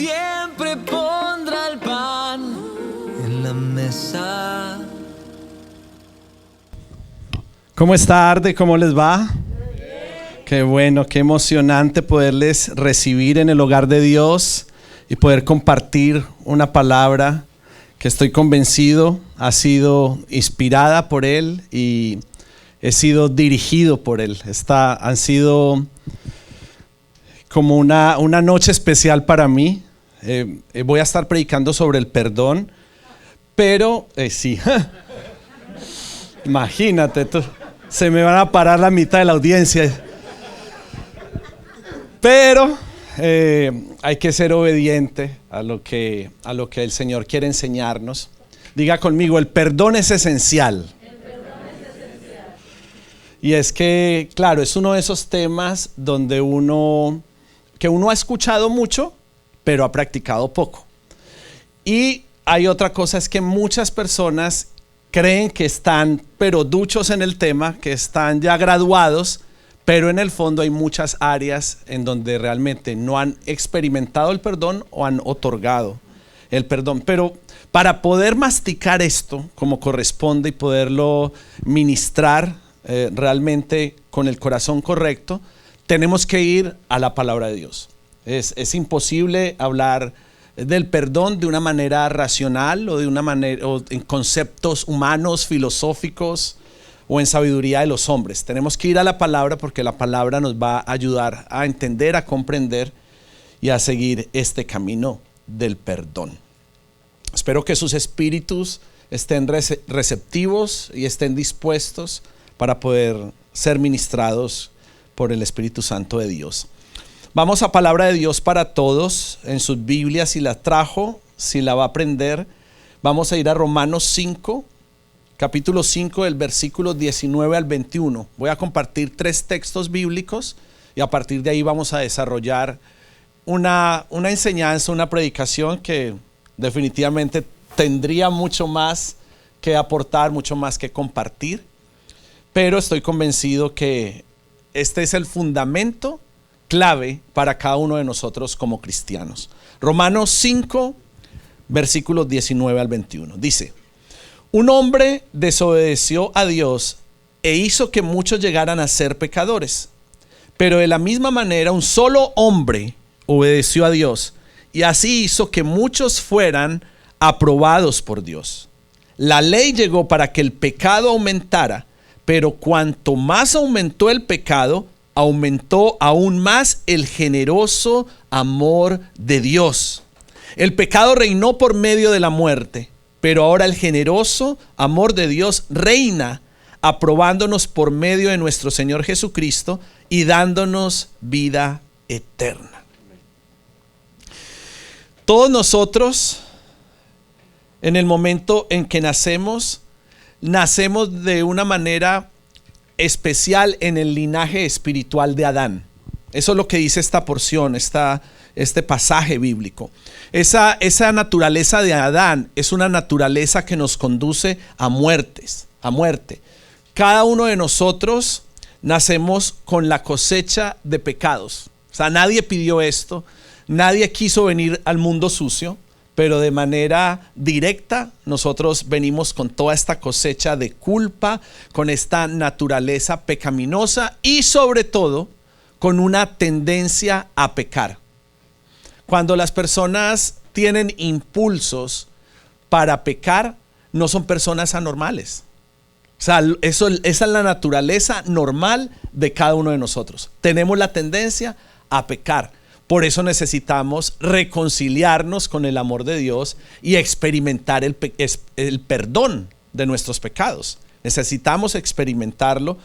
siempre pondrá el pan en la mesa. ¿Cómo está, Arde? ¿Cómo les va? Qué bueno, qué emocionante poderles recibir en el hogar de Dios y poder compartir una palabra que estoy convencido ha sido inspirada por Él y he sido dirigido por Él. Han sido como una noche especial para mí. Voy a estar predicando sobre el perdón, pero sí, imagínate tú. Se me van a parar la mitad de la audiencia. Pero hay que ser obediente a lo que el Señor quiere enseñarnos. Diga conmigo, el perdón es esencial. Y es que, claro, es uno de esos temas donde uno ha escuchado mucho, pero ha practicado poco. Y hay otra cosa, es que muchas personas creen que están pero duchos en el tema, que están ya graduados, pero en el fondo hay muchas áreas en donde realmente no han experimentado el perdón o han otorgado el perdón. Pero para poder masticar esto como corresponde y poderlo ministrar realmente con el corazón correcto, tenemos que ir a la palabra de Dios. Es imposible hablar del perdón de una manera racional o en conceptos humanos, filosóficos o en sabiduría de los hombres. Tenemos que ir a la palabra porque la palabra nos va a ayudar a entender, a comprender y a seguir este camino del perdón. Espero que sus espíritus estén receptivos y estén dispuestos para poder ser ministrados por el Espíritu Santo de Dios. Vamos a palabra de Dios para todos en sus Biblias. Si la trajo, si la va a aprender, vamos a ir a Romanos 5, capítulo 5, del versículo 19 al 21. Voy a compartir 3 textos bíblicos y a partir de ahí vamos a desarrollar una enseñanza, una predicación que definitivamente tendría mucho más que aportar, mucho más que compartir, pero estoy convencido que este es el fundamento clave para cada uno de nosotros como cristianos. Romanos 5, versículos 19 al 21. Dice: un hombre desobedeció a Dios e hizo que muchos llegaran a ser pecadores. Pero de la misma manera un solo hombre obedeció a Dios y así hizo que muchos fueran aprobados por Dios. La ley llegó para que el pecado aumentara, pero cuanto más aumentó el pecado, aumentó aún más el generoso amor de Dios. El pecado reinó por medio de la muerte, pero ahora el generoso amor de Dios reina, aprobándonos por medio de nuestro Señor Jesucristo y dándonos vida eterna. Todos nosotros, en el momento en que nacemos de una manera especial en el linaje espiritual de Adán. Eso es lo que dice esta porción, este pasaje bíblico. Esa naturaleza de Adán es una naturaleza que nos conduce a muerte. Cada uno de nosotros nacemos con la cosecha de pecados. O sea, nadie pidió esto, nadie quiso venir al mundo sucio, pero de manera directa nosotros venimos con toda esta cosecha de culpa, con esta naturaleza pecaminosa y sobre todo con una tendencia a pecar. Cuando las personas tienen impulsos para pecar, no son personas anormales. O sea, esa es la naturaleza normal de cada uno de nosotros. Tenemos la tendencia a pecar. Por eso necesitamos reconciliarnos con el amor de Dios y experimentar el perdón de nuestros pecados. Necesitamos experimentarlo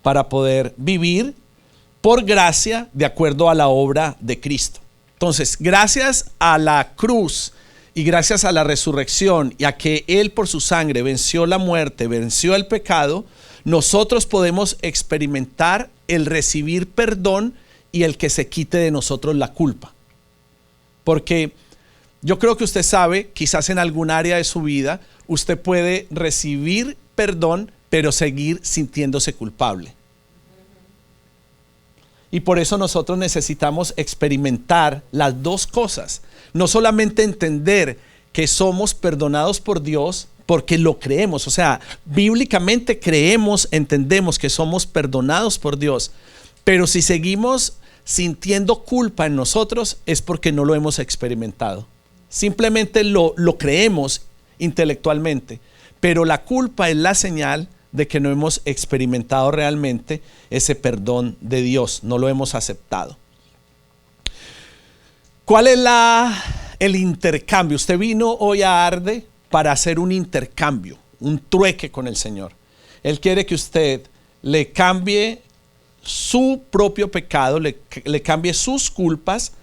para poder vivir por gracia de acuerdo a la obra de Cristo. Entonces, gracias a la cruz y gracias a la resurrección y a que Él por su sangre venció la muerte, venció el pecado, nosotros podemos experimentar el recibir perdón y el que se quite de nosotros la culpa. Porque yo creo que usted sabe, quizás en algún área de su vida, usted puede recibir perdón, pero seguir sintiéndose culpable. Y por eso nosotros necesitamos experimentar las dos cosas. No solamente entender que somos perdonados por Dios porque lo creemos. O sea, bíblicamente creemos, entendemos que somos perdonados por Dios. Pero si seguimos sintiendo culpa en nosotros es porque no lo hemos experimentado. Simplemente lo creemos intelectualmente. Pero la culpa es la señal de que no hemos experimentado realmente ese perdón de Dios, no lo hemos aceptado. ¿Cuál es el intercambio? Usted vino hoy a Arde para hacer un intercambio, un trueque con el Señor. Él quiere que usted le cambie su propio pecado, le cambie sus culpas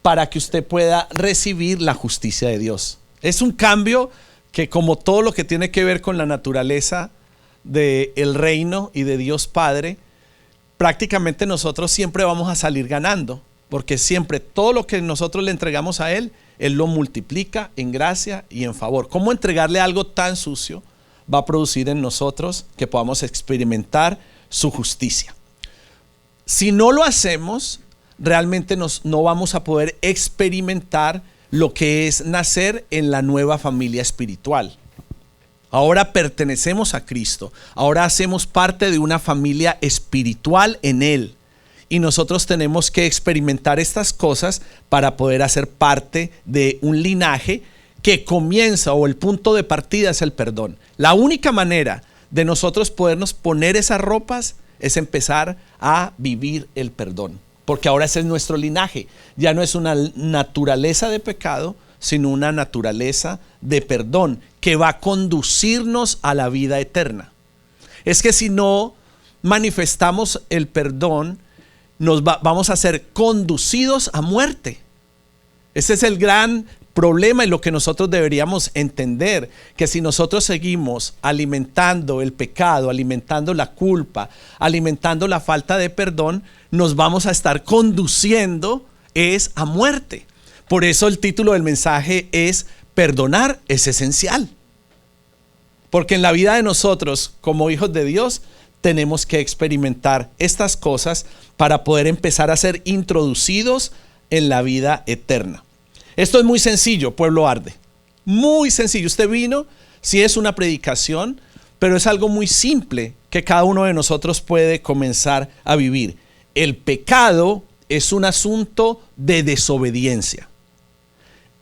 para que usted pueda recibir la justicia de Dios. Es un cambio que, como todo lo que tiene que ver con la naturaleza del reino y de Dios Padre, prácticamente nosotros siempre vamos a salir ganando, porque siempre todo lo que nosotros le entregamos a Él, Él lo multiplica en gracia y en favor. ¿Cómo entregarle algo tan sucio va a producir en nosotros que podamos experimentar su justicia? Si no lo hacemos, realmente no vamos a poder experimentar lo que es nacer en la nueva familia espiritual. Ahora pertenecemos a Cristo, ahora hacemos parte de una familia espiritual en Él. Y nosotros tenemos que experimentar estas cosas para poder hacer parte de un linaje que comienza, o el punto de partida es el perdón. La única manera de nosotros podernos poner esas ropas es empezar a vivir el perdón. Porque ahora ese es nuestro linaje. Ya no es una naturaleza de pecado, sino una naturaleza de perdón que va a conducirnos a la vida eterna. Es que si no manifestamos el perdón, vamos a ser conducidos a muerte. Ese es el gran problema y lo que nosotros deberíamos entender, que si nosotros seguimos alimentando el pecado, alimentando la culpa, alimentando la falta de perdón, nos vamos a estar conduciendo a muerte. Por eso el título del mensaje es: perdonar es esencial. Porque en la vida de nosotros, como hijos de Dios, tenemos que experimentar estas cosas para poder empezar a ser introducidos en la vida eterna. Esto es muy sencillo, pueblo Arde. Muy sencillo. Usted vino, sí es una predicación, pero es algo muy simple que cada uno de nosotros puede comenzar a vivir. El pecado es un asunto de desobediencia.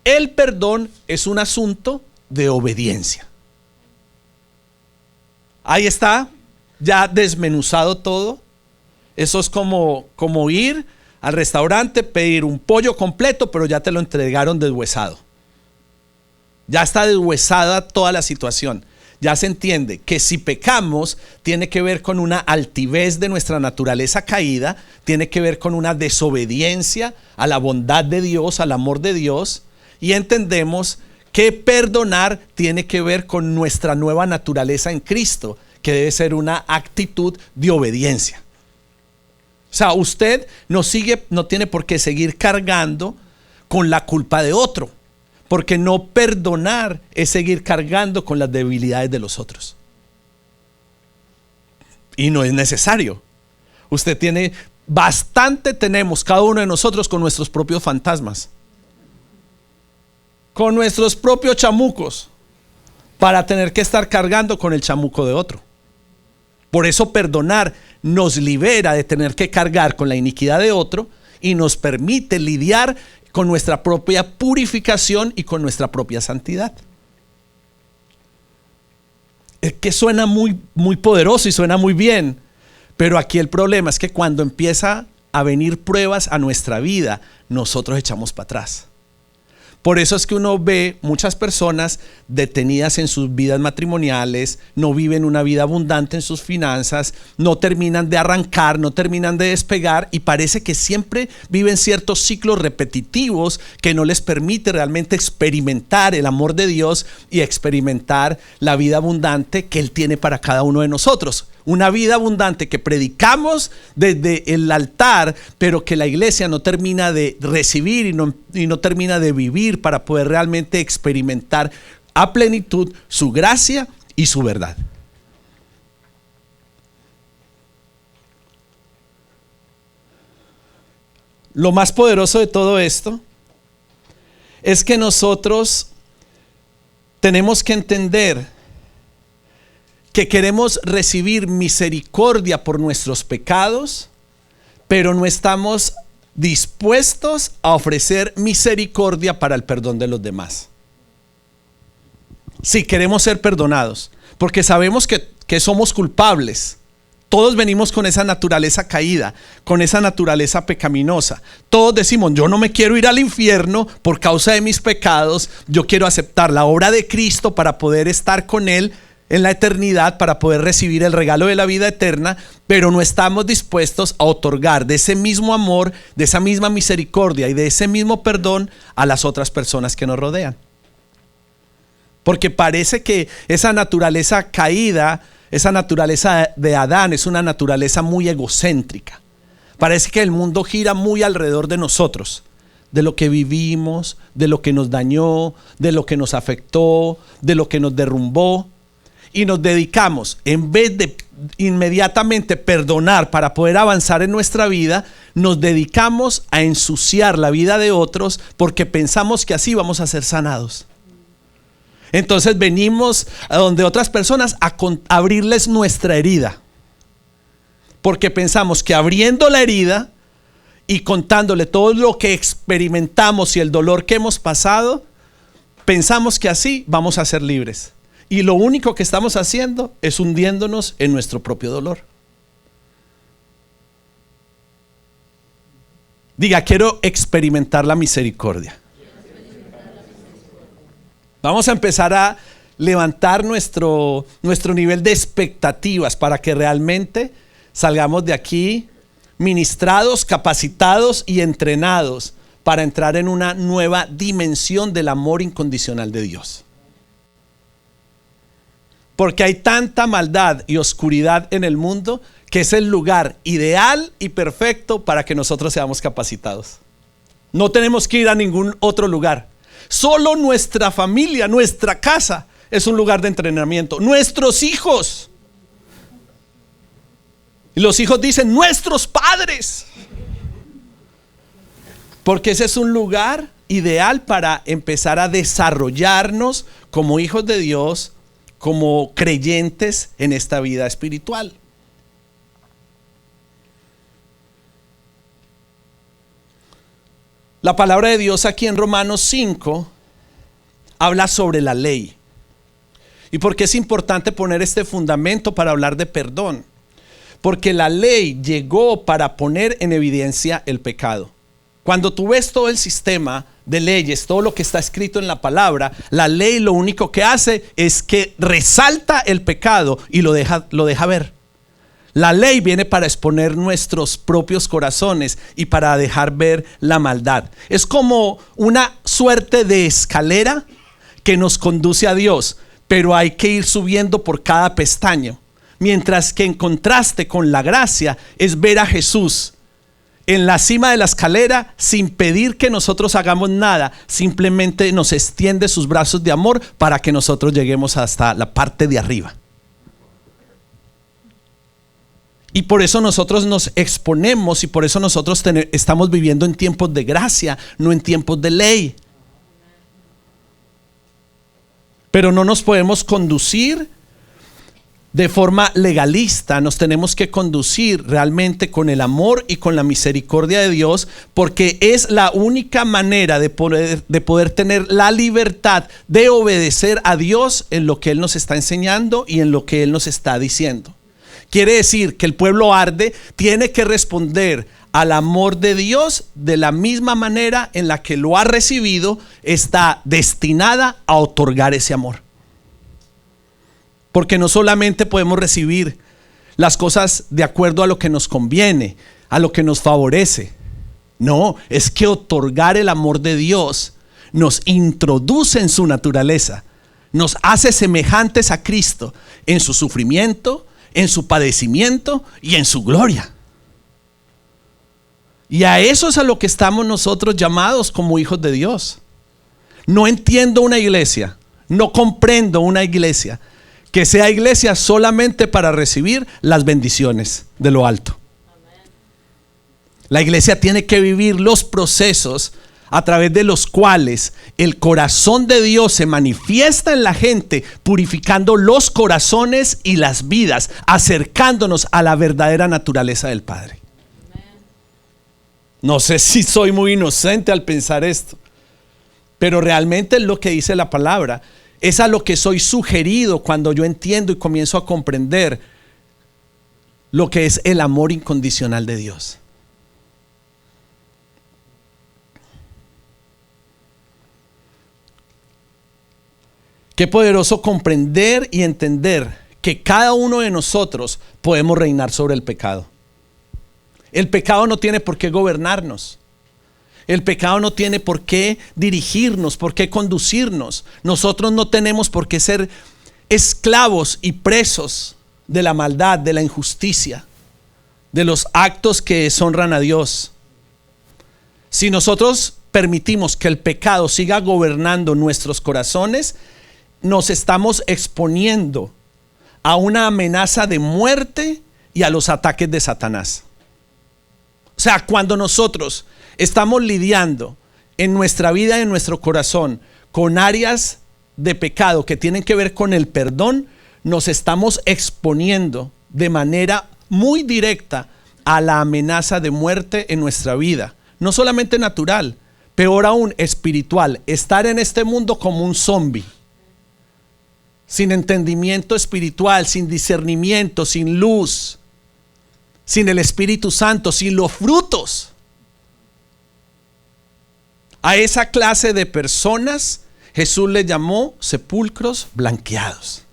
El perdón es un asunto de obediencia. Ahí está, ya desmenuzado todo. Eso es como ir al restaurante, pedir un pollo completo, pero ya te lo entregaron deshuesado. Ya está deshuesada toda la situación. Ya se entiende que si pecamos, tiene que ver con una altivez de nuestra naturaleza caída, tiene que ver con una desobediencia a la bondad de Dios, al amor de Dios, y entendemos que perdonar tiene que ver con nuestra nueva naturaleza en Cristo, que debe ser una actitud de obediencia. O sea, usted no tiene por qué seguir cargando con la culpa de otro, porque no perdonar es seguir cargando con las debilidades de los otros. Y no es necesario. Tenemos cada uno de nosotros con nuestros propios fantasmas, con nuestros propios chamucos, para tener que estar cargando con el chamuco de otro. Por eso perdonar nos libera de tener que cargar con la iniquidad de otro y nos permite lidiar con nuestra propia purificación y con nuestra propia santidad. Es que suena muy, muy poderoso y suena muy bien, pero aquí el problema es que cuando empieza a venir pruebas a nuestra vida, nosotros echamos para atrás. Por eso es que uno ve muchas personas detenidas en sus vidas matrimoniales, no viven una vida abundante en sus finanzas, no terminan de arrancar, no terminan de despegar, y parece que siempre viven ciertos ciclos repetitivos que no les permite realmente experimentar el amor de Dios y experimentar la vida abundante que Él tiene para cada uno de nosotros. Una vida abundante que predicamos desde el altar, pero que la iglesia no termina de recibir y no termina de vivir para poder realmente experimentar a plenitud su gracia y su verdad. lo más poderoso de todo esto es que nosotros tenemos que entender que queremos recibir misericordia por nuestros pecados, pero no estamos dispuestos a ofrecer misericordia para el perdón de los demás. Sí, queremos ser perdonados, porque sabemos que somos culpables. Todos venimos con esa naturaleza caída, con esa naturaleza pecaminosa. Todos decimos, yo no me quiero ir al infierno por causa de mis pecados. Yo quiero aceptar la obra de Cristo para poder estar con Él en la eternidad, para poder recibir el regalo de la vida eterna, pero no estamos dispuestos a otorgar de ese mismo amor, de esa misma misericordia y de ese mismo perdón a las otras personas que nos rodean. Porque parece que esa naturaleza caída, esa naturaleza de Adán, es una naturaleza muy egocéntrica. Parece que el mundo gira muy alrededor de nosotros, de lo que vivimos, de lo que nos dañó, de lo que nos afectó, de lo que nos derrumbó. Y nos dedicamos, en vez de inmediatamente perdonar para poder avanzar en nuestra vida, nos dedicamos a ensuciar la vida de otros porque pensamos que así vamos a ser sanados. Entonces venimos a donde otras personas a abrirles nuestra herida, porque pensamos que abriendo la herida y contándole todo lo que experimentamos y el dolor que hemos pasado, pensamos que así vamos a ser libres. Y lo único que estamos haciendo es hundiéndonos en nuestro propio dolor. Diga, quiero experimentar la misericordia. Vamos a empezar a levantar nuestro nivel de expectativas para que realmente salgamos de aquí ministrados, capacitados y entrenados para entrar en una nueva dimensión del amor incondicional de Dios. Porque hay tanta maldad y oscuridad en el mundo que es el lugar ideal y perfecto para que nosotros seamos capacitados. No tenemos que ir a ningún otro lugar. Solo nuestra familia, nuestra casa es un lugar de entrenamiento. Nuestros hijos. Y los hijos dicen, nuestros padres. Porque ese es un lugar ideal para empezar a desarrollarnos como hijos de Dios, como creyentes en esta vida espiritual. La palabra de Dios aquí en Romanos 5 habla sobre la ley. ¿Y por qué es importante poner este fundamento para hablar de perdón? Porque la ley llegó para poner en evidencia el pecado. Cuando tú ves todo el sistema de leyes, todo lo que está escrito en la palabra, la ley lo único que hace es que resalta el pecado y lo deja ver. La ley viene para exponer nuestros propios corazones y para dejar ver la maldad. Es como una suerte de escalera que nos conduce a Dios, pero hay que ir subiendo por cada pestaño. Mientras que en contraste con la gracia es ver a Jesús en la cima de la escalera sin pedir que nosotros hagamos nada, simplemente nos extiende sus brazos de amor para que nosotros lleguemos hasta la parte de arriba. Y por eso nosotros nos exponemos y por eso nosotros estamos viviendo en tiempos de gracia, no en tiempos de ley. Pero no nos podemos conducir de forma legalista, nos tenemos que conducir realmente con el amor y con la misericordia de Dios, porque es la única manera de poder tener la libertad de obedecer a Dios en lo que Él nos está enseñando y en lo que Él nos está diciendo. Quiere decir que el pueblo arde tiene que responder al amor de Dios de la misma manera en la que lo ha recibido, está destinada a otorgar ese amor. Porque no solamente podemos recibir las cosas de acuerdo a lo que nos conviene, a lo que nos favorece. No, es que otorgar el amor de Dios nos introduce en su naturaleza, nos hace semejantes a Cristo en su sufrimiento, en su padecimiento y en su gloria. Y a eso es a lo que estamos nosotros llamados como hijos de Dios. No entiendo una iglesia, no comprendo una iglesia que sea iglesia solamente para recibir las bendiciones de lo alto. La iglesia tiene que vivir los procesos a través de los cuales el corazón de Dios se manifiesta en la gente, purificando los corazones y las vidas, acercándonos a la verdadera naturaleza del Padre. No sé si soy muy inocente al pensar esto, pero realmente es lo que dice la palabra. Es a lo que soy sugerido cuando yo entiendo y comienzo a comprender lo que es el amor incondicional de Dios. Qué poderoso comprender y entender que cada uno de nosotros podemos reinar sobre el pecado. El pecado no tiene por qué gobernarnos. El pecado no tiene por qué dirigirnos, por qué conducirnos. Nosotros no tenemos por qué ser esclavos y presos de la maldad, de la injusticia, de los actos que deshonran a Dios. Si nosotros permitimos que el pecado siga gobernando nuestros corazones, nos estamos exponiendo a una amenaza de muerte y a los ataques de Satanás. O sea, cuando nosotros estamos lidiando en nuestra vida y en nuestro corazón con áreas de pecado que tienen que ver con el perdón, nos estamos exponiendo de manera muy directa a la amenaza de muerte en nuestra vida. No solamente natural, peor aún espiritual. Estar en este mundo como un zombie, sin entendimiento espiritual, sin discernimiento, sin luz, sin el Espíritu Santo, sin los frutos. A esa clase de personas Jesús le llamó sepulcros blanqueados.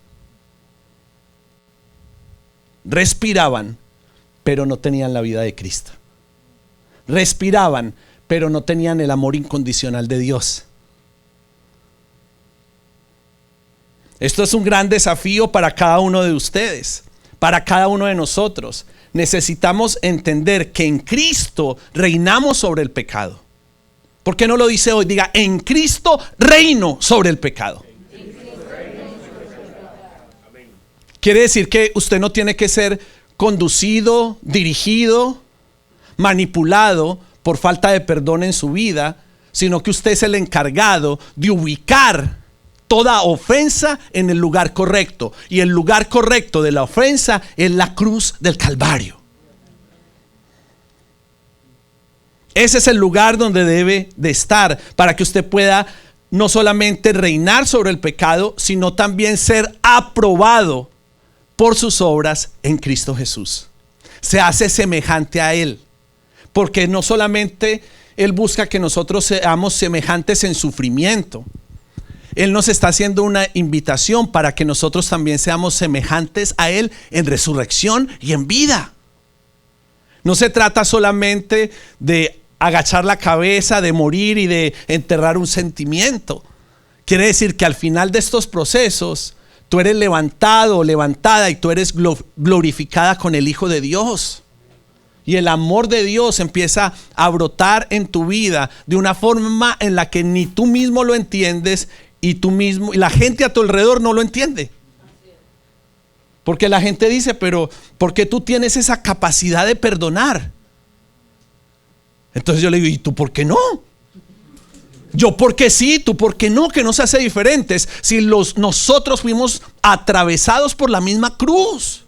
Respiraban, pero no tenían la vida de Cristo. Respiraban, pero no tenían el amor incondicional de Dios. Esto es un gran desafío para cada uno de ustedes, para cada uno de nosotros. Necesitamos entender que en Cristo reinamos sobre el pecado. ¿Por qué no lo dice hoy? Diga, en Cristo reino sobre el pecado. Quiere decir que usted no tiene que ser conducido, dirigido, manipulado por falta de perdón en su vida, sino que usted es el encargado de ubicar toda ofensa en el lugar correcto. Y el lugar correcto de la ofensa es la cruz del Calvario. Ese es el lugar donde debe de estar para que usted pueda no solamente reinar sobre el pecado, sino también ser aprobado por sus obras en Cristo Jesús. Se hace semejante a Él, porque no solamente Él busca que nosotros seamos semejantes en sufrimiento. Él nos está haciendo una invitación para que nosotros también seamos semejantes a Él en resurrección y en vida. No se trata solamente de agachar la cabeza, de morir y de enterrar un sentimiento. Quiere decir que al final de estos procesos tú eres levantado o levantada y tú eres glorificada con el Hijo de Dios. Y el amor de Dios empieza a brotar en tu vida de una forma en la que ni tú mismo lo entiendes y tú mismo y la gente a tu alrededor no lo entiende. Porque la gente dice, pero ¿por qué tú tienes esa capacidad de perdonar? Entonces yo le digo, ¿y tú por qué no? Yo porque sí, tú por qué no, que nos hace diferentes si nosotros fuimos atravesados por la misma cruz.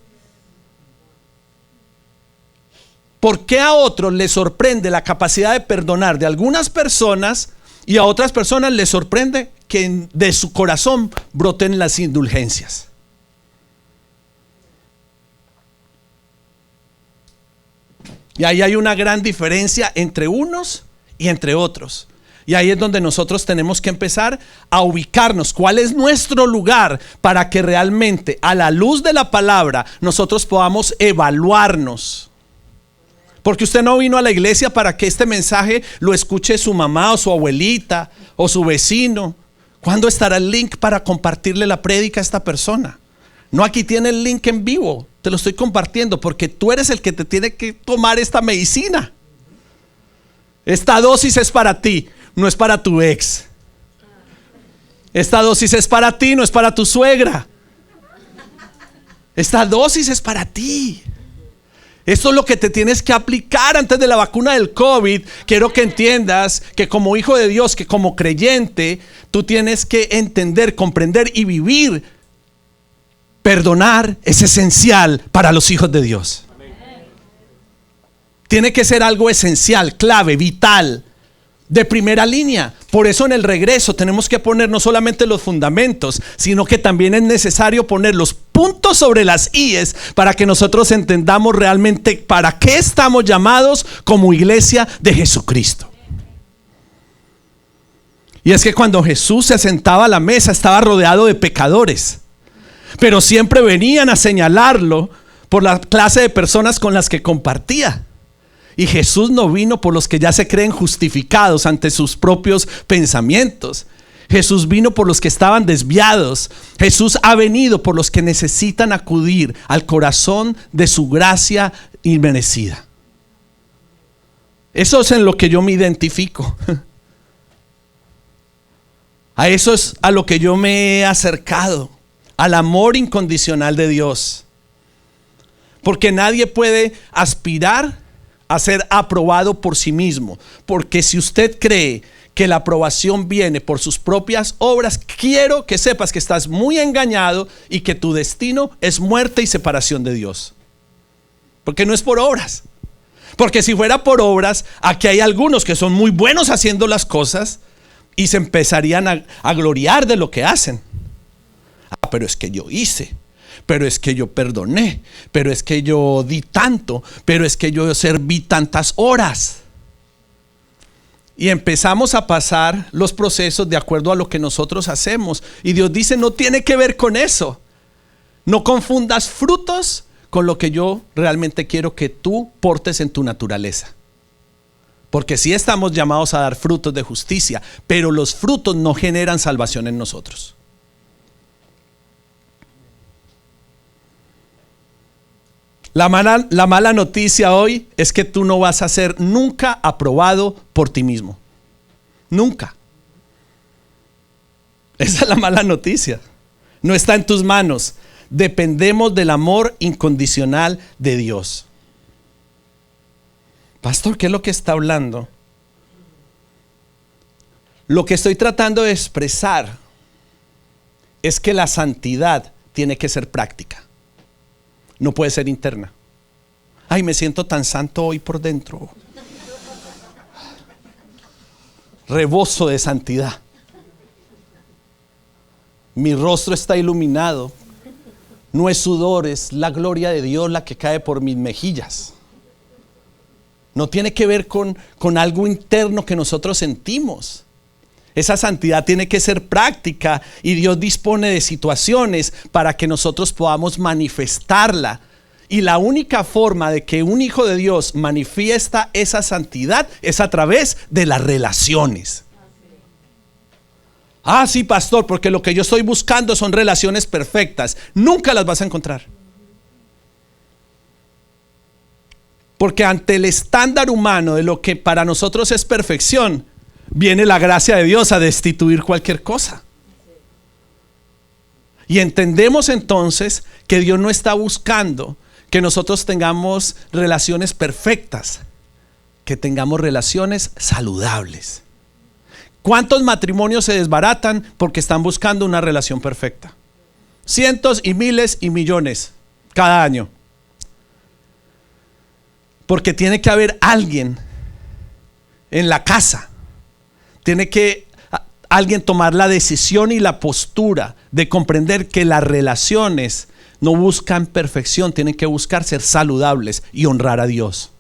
¿Por qué a otros les sorprende la capacidad de perdonar de algunas personas y a otras personas les sorprende que de su corazón broten las indulgencias? Y ahí hay una gran diferencia entre unos y entre otros. Y ahí es donde nosotros tenemos que empezar a ubicarnos. ¿Cuál es nuestro lugar para que realmente a la luz de la palabra nosotros podamos evaluarnos? Porque usted no vino a la iglesia para que este mensaje lo escuche su mamá o su abuelita o su vecino. ¿Cuándo estará el link para compartirle la prédica a esta persona? No, aquí tiene el link en vivo. Te lo estoy compartiendo porque tú eres el que te tiene que tomar esta medicina. Esta dosis es para ti, no es para tu ex. Esta dosis es para ti, no es para tu suegra. Esta dosis es para ti. Esto es lo que te tienes que aplicar antes de la vacuna del COVID. Quiero que entiendas que como hijo de Dios, que como creyente, tú tienes que entender, comprender y vivir. Perdonar es esencial para los hijos de Dios. Tiene que ser algo esencial, clave, vital, de primera línea. Por eso en el regreso tenemos que poner no solamente los fundamentos, sino que también es necesario poner los puntos sobre las íes para que nosotros entendamos realmente para qué estamos llamados como iglesia de Jesucristo. Y es que cuando Jesús se sentaba a la mesa estaba rodeado de pecadores, pero siempre venían a señalarlo por la clase de personas con las que compartía. Y Jesús no vino por los que ya se creen justificados ante sus propios pensamientos. Jesús vino por los que estaban desviados. Jesús ha venido por los que necesitan acudir al corazón de su gracia inmerecida. Eso es en lo que yo me identifico. A eso es a lo que yo me he acercado, al amor incondicional de Dios. Porque nadie puede aspirar a ser aprobado por sí mismo. Porque si usted cree que la aprobación viene por sus propias obras, quiero que sepas que estás muy engañado y que tu destino es muerte y separación de Dios. Porque no es por obras. Porque si fuera por obras, aquí hay algunos que son muy buenos haciendo las cosas y se empezarían a gloriar de lo que hacen. Ah, pero es que yo hice. Pero es que yo perdoné, pero es que yo di tanto, pero es que yo serví tantas horas. Y empezamos a pasar los procesos de acuerdo a lo que nosotros hacemos. Y Dios dice, no tiene que ver con eso. No confundas frutos con lo que yo realmente quiero que tú portes en tu naturaleza. Porque sí estamos llamados a dar frutos de justicia, pero los frutos no generan salvación en nosotros. La mala noticia hoy es que tú no vas a ser nunca aprobado por ti mismo. Nunca. Esa es la mala noticia. No está en tus manos. Dependemos del amor incondicional de Dios. Pastor, ¿qué es lo que está hablando? Lo que estoy tratando de expresar es que la santidad tiene que ser práctica. No puede ser interna. Ay, me siento tan santo hoy por dentro. Reboso de santidad. Mi rostro está iluminado. No es sudor, es la gloria de Dios la que cae por mis mejillas. No tiene que ver con algo interno que nosotros sentimos. Esa santidad tiene que ser práctica y Dios dispone de situaciones para que nosotros podamos manifestarla. Y la única forma de que un hijo de Dios manifiesta esa santidad es a través de las relaciones. Ah, sí, pastor, porque lo que yo estoy buscando son relaciones perfectas. Nunca las vas a encontrar. Porque ante el estándar humano de lo que para nosotros es perfección, viene la gracia de Dios a destituir cualquier cosa. Y entendemos entonces que Dios no está buscando que nosotros tengamos relaciones perfectas, que tengamos relaciones saludables. ¿Cuántos matrimonios se desbaratan porque están buscando una relación perfecta? Cientos y miles y millones cada año. Porque tiene que haber alguien en la casa. Tiene que alguien tomar la decisión y la postura de comprender que las relaciones no buscan perfección, tienen que buscar ser saludables y honrar a Dios.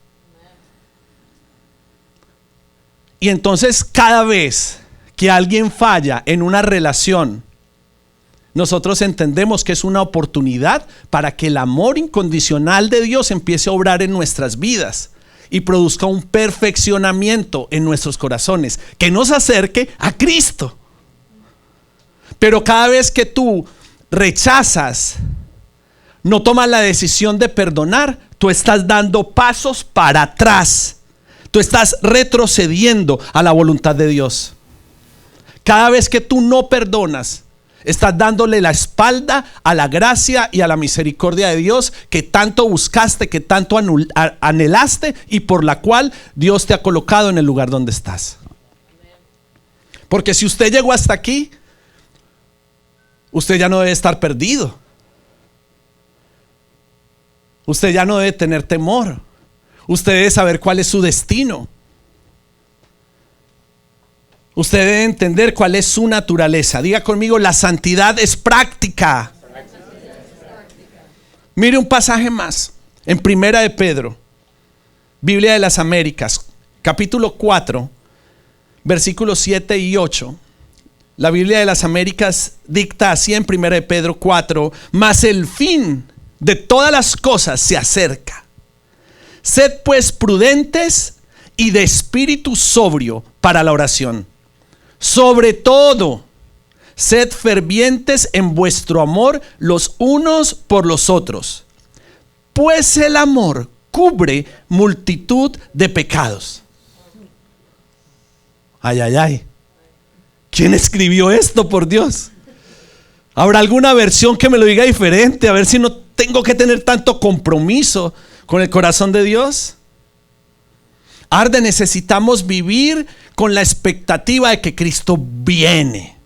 Y entonces cada vez que alguien falla en una relación, nosotros entendemos que es una oportunidad para que el amor incondicional de Dios empiece a obrar en nuestras vidas y produzca un perfeccionamiento en nuestros corazones que nos acerque a Cristo. Pero cada vez que tú rechazas, no tomas la decisión de perdonar, tú estás dando pasos para atrás. Tú estás retrocediendo a la voluntad de Dios. Cada vez que tú no perdonas, estás dándole la espalda a la gracia y a la misericordia de Dios que tanto buscaste, que tanto anhelaste y por la cual Dios te ha colocado en el lugar donde estás. Porque si usted llegó hasta aquí, usted ya no debe estar perdido. Usted ya no debe tener temor. Usted debe saber cuál es su destino. Usted debe entender cuál es su naturaleza. Diga conmigo, la santidad es práctica. Mire un pasaje más. En Primera de Pedro, Biblia de las Américas, capítulo 4, versículos 7 y 8. La Biblia de las Américas dicta así en Primera de Pedro 4: mas el fin de todas las cosas se acerca. Sed pues prudentes y de espíritu sobrio para la oración. Sobre todo, sed fervientes en vuestro amor los unos por los otros, pues el amor cubre multitud de pecados. Ay, ay, ay. ¿Quién escribió esto, por Dios? ¿Habrá alguna versión que me lo diga diferente? A ver si no tengo que tener tanto compromiso con el corazón de Dios. Arde, necesitamos vivir con la expectativa de que Cristo viene.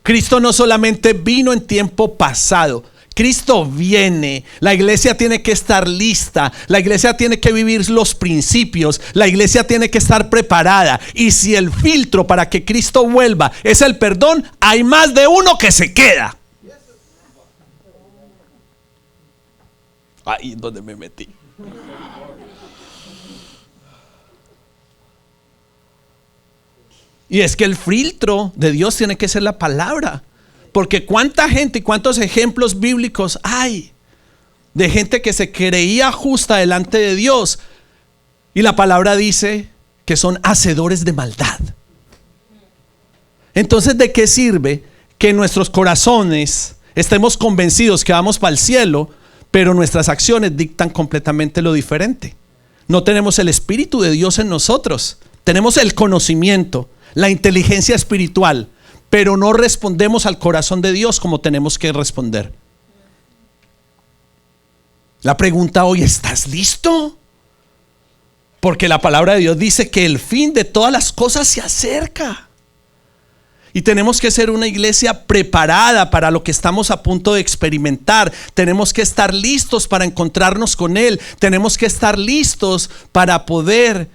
Cristo no solamente vino en tiempo pasado, Cristo viene. La iglesia tiene que estar lista. La iglesia tiene que vivir los principios. La iglesia tiene que estar preparada. Y si el filtro para que Cristo vuelva es el perdón, hay más de uno que se queda. Ahí es donde me metí. Y es que el filtro de Dios tiene que ser la palabra. Porque cuánta gente y cuántos ejemplos bíblicos hay de gente que se creía justa delante de Dios, y la palabra dice que son hacedores de maldad. Entonces, ¿de qué sirve que en nuestros corazones estemos convencidos que vamos para el cielo, pero nuestras acciones dictan completamente lo diferente? No tenemos el Espíritu de Dios en nosotros. Tenemos el conocimiento, la inteligencia espiritual, pero no respondemos al corazón de Dios como tenemos que responder. La pregunta hoy: ¿estás listo? Porque la palabra de Dios dice que el fin de todas las cosas se acerca. Y tenemos que ser una iglesia preparada para lo que estamos a punto de experimentar. Tenemos que estar listos para encontrarnos con Él. Tenemos que estar listos para poder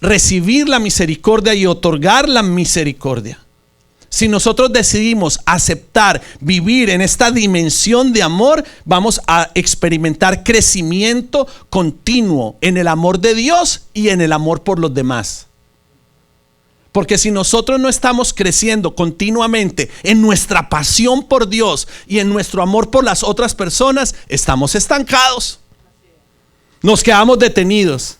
recibir la misericordia y otorgar la misericordia. Si nosotros decidimos aceptar vivir en esta dimensión de amor, vamos a experimentar crecimiento continuo en el amor de Dios y en el amor por los demás. Porque si nosotros no estamos creciendo continuamente en nuestra pasión por Dios y en nuestro amor por las otras personas, estamos estancados. Nos quedamos detenidos.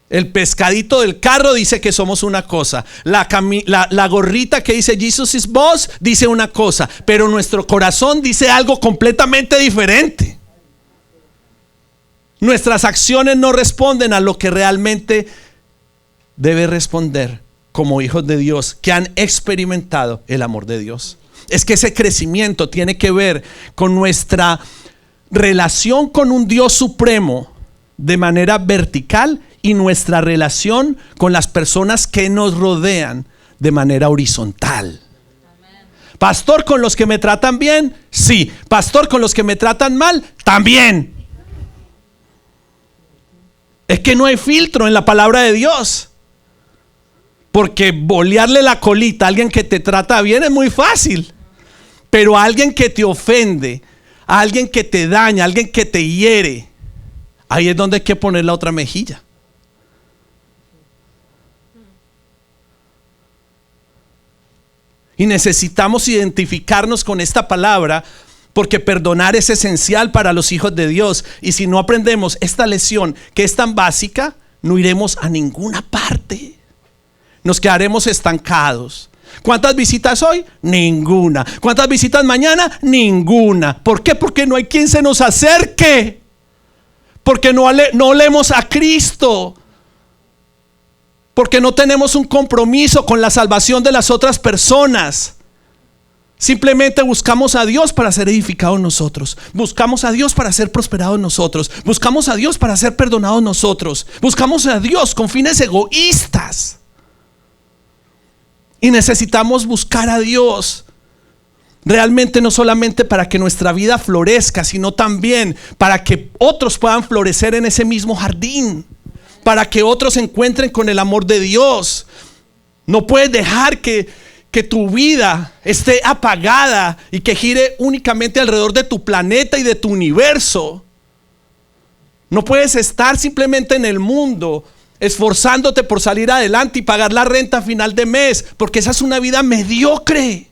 El pescadito del carro dice que somos una cosa. La gorrita que dice Jesus is boss dice una cosa, pero nuestro corazón dice algo completamente diferente. Nuestras acciones no responden a lo que realmente debe responder como hijos de Dios que han experimentado el amor de Dios. Es que ese crecimiento tiene que ver con nuestra relación con un Dios supremo de manera vertical y nuestra relación con las personas que nos rodean de manera horizontal. Pastor, ¿con los que me tratan bien? Sí. Pastor, ¿con los que me tratan mal? También. Es que no hay filtro en la palabra de Dios. Porque bolearle la colita a alguien que te trata bien es muy fácil. Pero a alguien que te ofende, a alguien que te daña, a alguien que te hiere, ahí es donde hay que poner la otra mejilla. Y necesitamos identificarnos con esta palabra, porque perdonar es esencial para los hijos de Dios. Y si no aprendemos esta lección que es tan básica, no iremos a ninguna parte. Nos quedaremos estancados. ¿Cuántas visitas hoy? Ninguna. ¿Cuántas visitas mañana? Ninguna. ¿Por qué? Porque no hay quien se nos acerque. Porque no olemos a Cristo. porque no tenemos un compromiso con la salvación de las otras personas. Simplemente buscamos a Dios para ser edificados nosotros. Buscamos a Dios para ser prosperados nosotros. Buscamos a Dios para ser perdonados nosotros. Buscamos a Dios con fines egoístas. Y necesitamos buscar a Dios realmente, no solamente para que nuestra vida florezca, sino también para que otros puedan florecer en ese mismo jardín, para que otros se encuentren con el amor de Dios. No puedes dejar que tu vida esté apagada y que gire únicamente alrededor de tu planeta y de tu universo. No puedes estar simplemente en el mundo esforzándote por salir adelante y pagar la renta a final de mes, porque esa es una vida mediocre.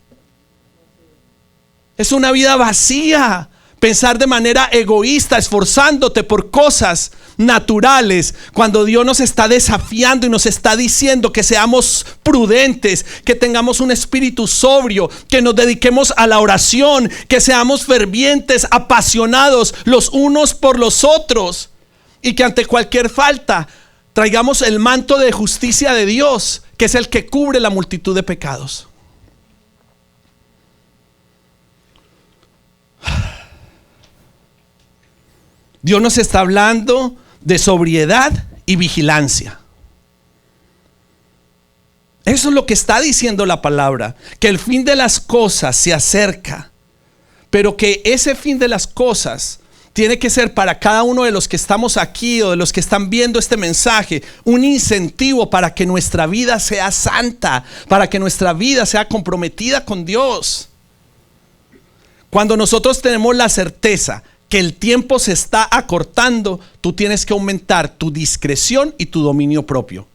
Es una vida vacía. Pensar de manera egoísta, esforzándote por cosas naturales, cuando Dios nos está desafiando y nos está diciendo que seamos prudentes, que tengamos un espíritu sobrio, que nos dediquemos a la oración, que seamos fervientes, apasionados los unos por los otros, y que ante cualquier falta traigamos el manto de justicia de Dios, que es el que cubre la multitud de pecados. Dios nos está hablando de sobriedad y vigilancia. Eso es lo que está diciendo la palabra, que el fin de las cosas se acerca, pero que ese fin de las cosas tiene que ser para cada uno de los que estamos aquí o de los que están viendo este mensaje un incentivo para que nuestra vida sea santa, para que nuestra vida sea comprometida con Dios. Cuando nosotros tenemos la certeza que el tiempo se está acortando, tú tienes que aumentar tu discreción y tu dominio propio.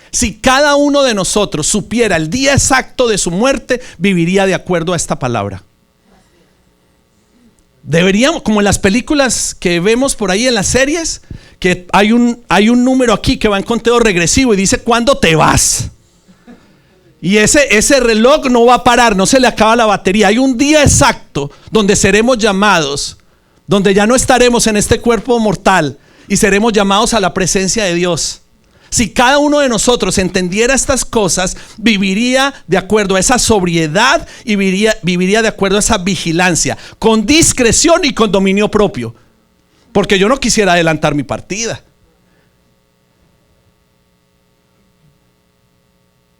Si cada uno de nosotros supiera el día exacto de su muerte, viviría de acuerdo a esta palabra. Deberíamos, como en las películas que vemos por ahí en las series, que hay un número aquí que va en conteo regresivo y dice ¿cuándo te vas? Y ese reloj no va a parar, no se le acaba la batería. Hay un día exacto donde seremos llamados, donde ya no estaremos en este cuerpo mortal y seremos llamados a la presencia de Dios. Si cada uno de nosotros entendiera estas cosas, viviría de acuerdo a esa sobriedad y viviría de acuerdo a esa vigilancia, con discreción y con dominio propio. Porque yo no quisiera adelantar mi partida.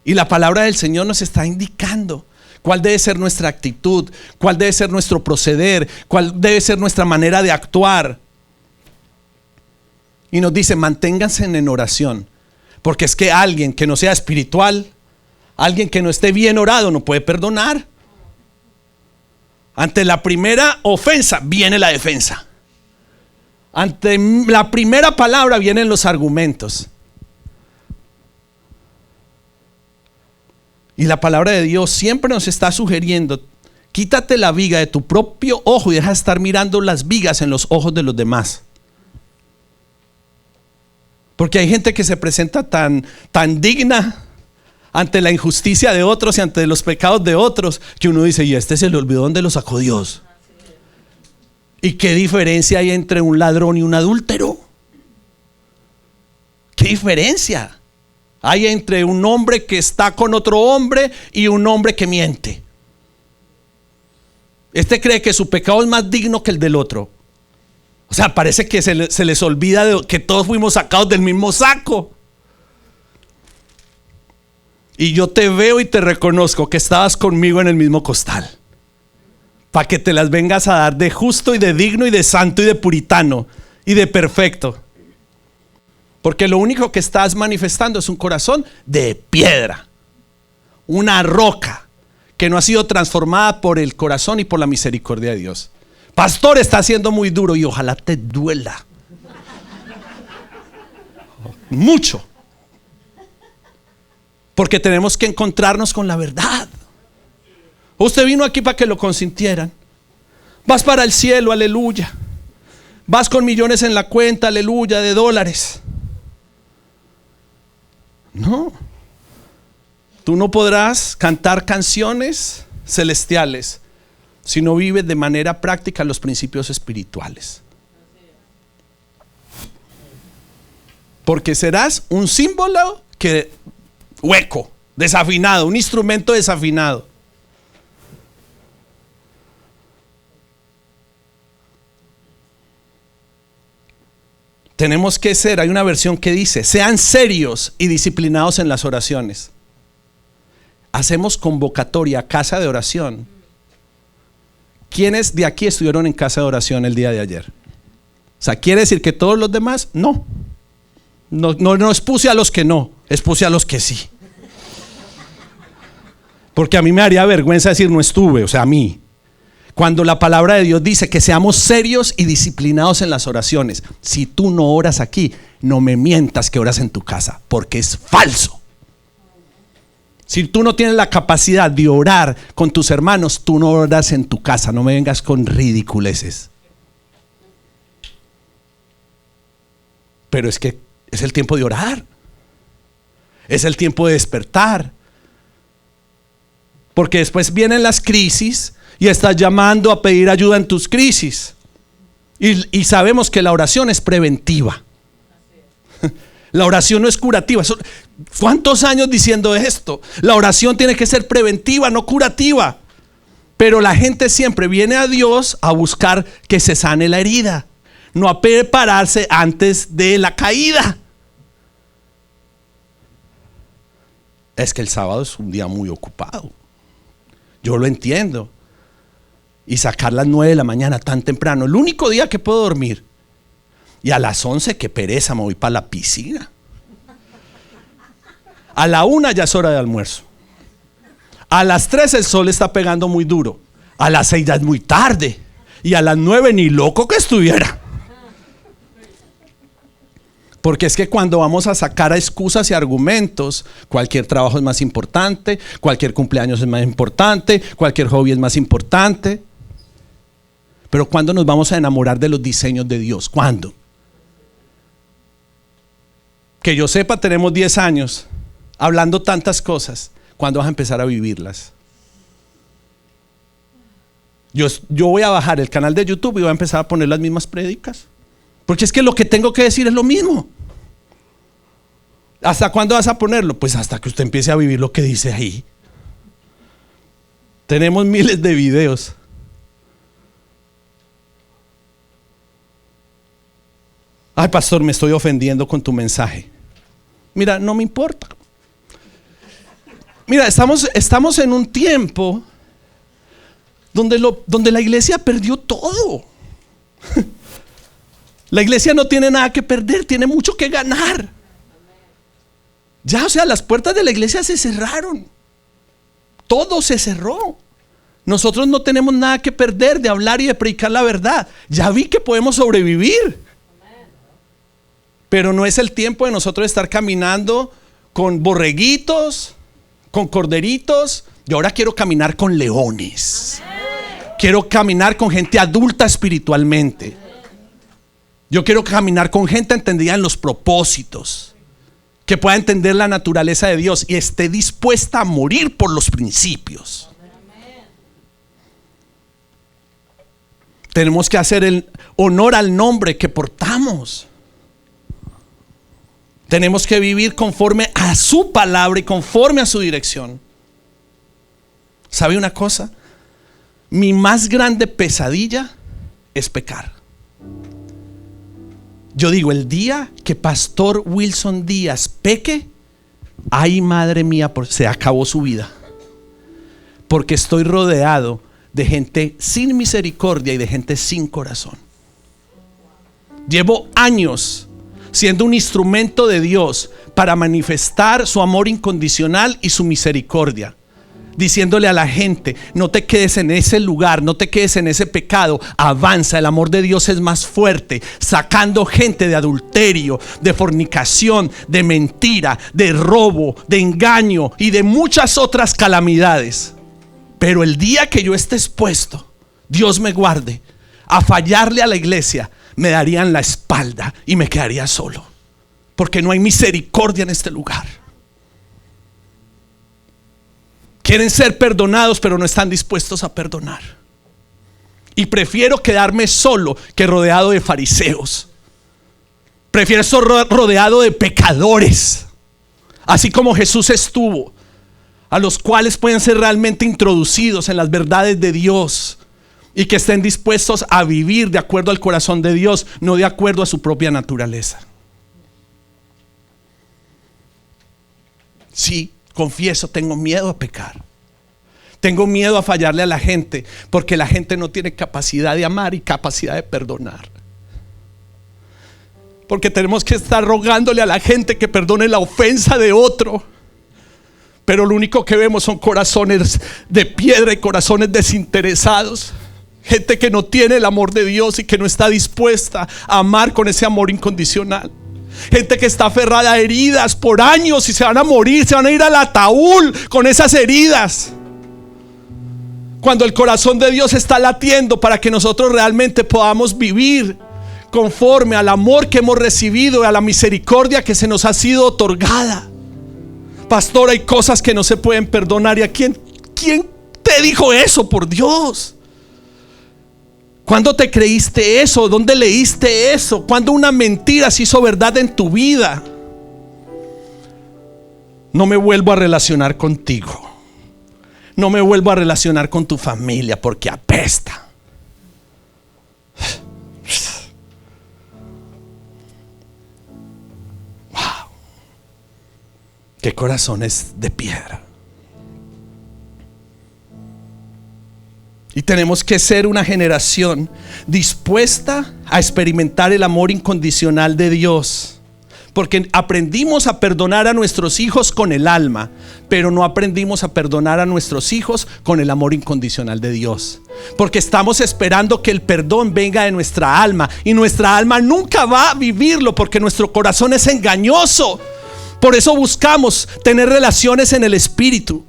Y la palabra del Señor nos está indicando cuál debe ser nuestra actitud, cuál debe ser nuestro proceder, cuál debe ser nuestra manera de actuar. Y nos dice, manténganse en oración, porque es que alguien que no sea espiritual, alguien que no esté bien orado, no puede perdonar. Ante la primera ofensa viene la defensa. Ante la primera palabra vienen los argumentos. Y la palabra de Dios siempre nos está sugiriendo: quítate la viga de tu propio ojo y deja de estar mirando las vigas en los ojos de los demás. Porque hay gente que se presenta tan digna ante la injusticia de otros y ante los pecados de otros, que uno dice, y este se le olvidó dónde lo sacó Dios. ¿Y qué diferencia hay entre un ladrón y un adúltero? ¿Qué diferencia hay entre un hombre que está con otro hombre y un hombre que miente? Este cree que su pecado es más digno que el del otro. O sea, parece que se les olvida de que todos fuimos sacados del mismo saco. Y yo te veo y te reconozco que estabas conmigo en el mismo costal, para que te las vengas a dar de justo y de digno y de santo y de puritano y de perfecto. Porque lo único que estás manifestando es un corazón de piedra, una roca que no ha sido transformada por el corazón y por la misericordia de Dios. Pastor, está siendo muy duro, y ojalá te duela mucho, porque tenemos que encontrarnos con la verdad. Usted vino aquí para que lo consintieran. Vas para el cielo, aleluya. Vas con millones en la cuenta, aleluya, de dólares. No, tú no podrás cantar canciones celestiales si no vives de manera práctica los principios espirituales. Porque serás un símbolo que hueco, desafinado, un instrumento desafinado. Tenemos que ser, hay una versión que dice, sean serios y disciplinados en las oraciones. Hacemos convocatoria, casa de oración. ¿Quiénes de aquí estuvieron en casa de oración el día de ayer? O sea, ¿quiere decir que todos los demás? No. No expuse a los que no, expuse a los que sí. Porque a mí me daría vergüenza decir no estuve, o sea, a mí. Cuando la palabra de Dios dice que seamos serios y disciplinados en las oraciones. Si tú no oras aquí, no me mientas que oras en tu casa, porque es falso. Si tú no tienes la capacidad de orar con tus hermanos, tú no oras en tu casa. No me vengas con ridiculeces. Pero es que es el tiempo de orar. Es el tiempo de despertar. Porque después vienen las crisis y estás llamando a pedir ayuda en tus crisis. Y sabemos que la oración es preventiva. La oración no es curativa. ¿Cuántos años diciendo esto? La oración tiene que ser preventiva, no curativa. Pero la gente siempre viene a Dios a buscar que se sane la herida, no a prepararse antes de la caída. Es que el sábado es un día muy ocupado. Yo lo entiendo. Y sacar las 9 de la mañana tan temprano, el único día que puedo dormir. Y a las 11, qué pereza, me voy para la piscina. A la 1 ya es hora de almuerzo. A las 3 el sol está pegando muy duro. A las 6 ya es muy tarde. Y a las 9 ni loco que estuviera. Porque es que cuando vamos a sacar a excusas y argumentos, cualquier trabajo es más importante, cualquier cumpleaños es más importante, cualquier hobby es más importante. Pero ¿cuándo nos vamos a enamorar de los diseños de Dios? ¿Cuándo? Que yo sepa, tenemos 10 años hablando tantas cosas. ¿Cuándo vas a empezar a vivirlas? Yo voy a bajar el canal de YouTube y voy a empezar a poner las mismas prédicas. Porque es que lo que tengo que decir es lo mismo. ¿Hasta cuándo vas a ponerlo? Pues hasta que usted empiece a vivir lo que dice ahí. Tenemos miles de videos. Ay, pastor, me estoy ofendiendo con tu mensaje. Mira, no me importa. Mira, estamos en un tiempo donde la iglesia perdió todo. La iglesia no tiene nada que perder, tiene mucho que ganar. Ya, o sea, las puertas de la iglesia se cerraron. Todo se cerró. Nosotros no tenemos nada que perder de hablar y de predicar la verdad. Ya vi que podemos sobrevivir. Pero no es el tiempo de nosotros estar caminando con borreguitos, con corderitos. Yo ahora quiero caminar con leones. Quiero caminar con gente adulta espiritualmente. Yo quiero caminar con gente entendida en los propósitos, que pueda entender la naturaleza de Dios y esté dispuesta a morir por los principios. Tenemos que hacer el honor al nombre que portamos. Tenemos que vivir conforme a su palabra y conforme a su dirección. ¿Sabe una cosa? Mi más grande pesadilla es pecar. Yo digo, el día que Pastor Wilson Díaz peque, ay, madre mía, se acabó su vida. Porque estoy rodeado de gente sin misericordia y de gente sin corazón. Llevo años siendo un instrumento de Dios para manifestar su amor incondicional y su misericordia, diciéndole a la gente: no te quedes en ese lugar, no te quedes en ese pecado, avanza, el amor de Dios es más fuerte, sacando gente de adulterio, de fornicación, de mentira, de robo, de engaño y de muchas otras calamidades. Pero el día que yo esté expuesto, Dios me guarde, a fallarle a la iglesia, me darían la espalda y me quedaría solo, porque no hay misericordia en este lugar. Quieren ser perdonados, pero no están dispuestos a perdonar. Y prefiero quedarme solo que rodeado de fariseos. Prefiero estar rodeado de pecadores así como Jesús estuvo, a los cuales pueden ser realmente introducidos en las verdades de Dios y que estén dispuestos a vivir de acuerdo al corazón de Dios, no de acuerdo a su propia naturaleza. Sí, confieso, tengo miedo a pecar. Tengo miedo a fallarle a la gente, porque la gente no tiene capacidad de amar y capacidad de perdonar. Porque tenemos que estar rogándole a la gente que perdone la ofensa de otro, pero lo único que vemos son corazones de piedra y corazones desinteresados. Gente que no tiene el amor de Dios y que no está dispuesta a amar con ese amor incondicional. Gente que está aferrada a heridas por años y se van a morir, se van a ir al ataúd con esas heridas, cuando el corazón de Dios está latiendo para que nosotros realmente podamos vivir conforme al amor que hemos recibido y a la misericordia que se nos ha sido otorgada. Pastor, hay cosas que no se pueden perdonar. ¿Y a quién te dijo eso, por Dios? ¿Cuándo te creíste eso? ¿Dónde leíste eso? ¿Cuándo una mentira se hizo verdad en tu vida? No me vuelvo a relacionar contigo. No me vuelvo a relacionar con tu familia porque apesta. Wow. Qué corazones de piedra. Y tenemos que ser una generación dispuesta a experimentar el amor incondicional de Dios. Porque aprendimos a perdonar a nuestros hijos con el alma, pero no aprendimos a perdonar a nuestros hijos con el amor incondicional de Dios. Porque estamos esperando que el perdón venga de nuestra alma, y nuestra alma nunca va a vivirlo porque nuestro corazón es engañoso. Por eso buscamos tener relaciones en el espíritu.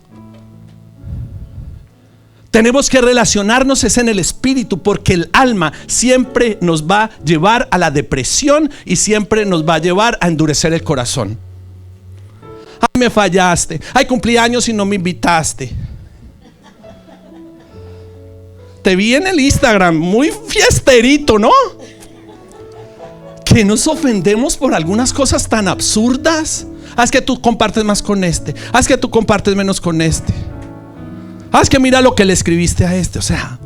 Tenemos que relacionarnos es en el espíritu, porque el alma siempre nos va a llevar a la depresión y siempre nos va a llevar a endurecer el corazón. Ay, me fallaste. Ay, cumplí años y no me invitaste. Te vi en el Instagram muy fiesterito, ¿no? Que nos ofendemos por algunas cosas tan absurdas. Haz que tú compartes más con este. Haz que tú compartes menos con este. Haz que mira lo que le escribiste a este. O sea,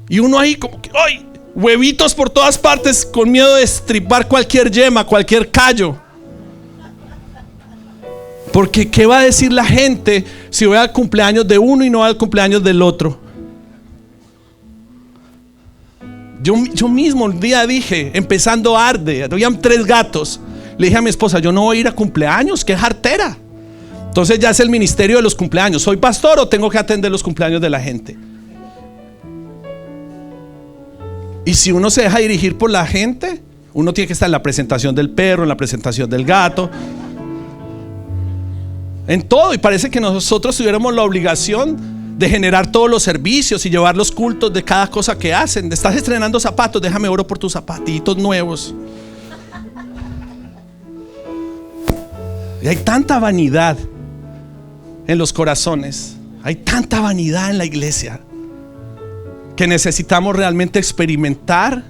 y uno ahí como que, ¡ay! Huevitos por todas partes, con miedo de estripar cualquier yema, cualquier callo. Porque ¿qué va a decir la gente si voy al cumpleaños de uno y no al cumpleaños del otro? Yo mismo un día dije, empezando arde, habían 3 gatos. Le dije a mi esposa, yo no voy a ir a cumpleaños, qué jartera. Entonces ya es el ministerio de los cumpleaños. ¿Soy pastor o tengo que atender los cumpleaños de la gente? Y si uno se deja dirigir por la gente, uno tiene que estar en la presentación del perro, en la presentación del gato, en todo. Y parece que nosotros tuviéramos la obligación de generar todos los servicios y llevar los cultos de cada cosa que hacen. Estás estrenando zapatos, déjame oro por tus zapatitos nuevos. Y hay tanta vanidad en los corazones, hay tanta vanidad en la iglesia, que necesitamos realmente experimentar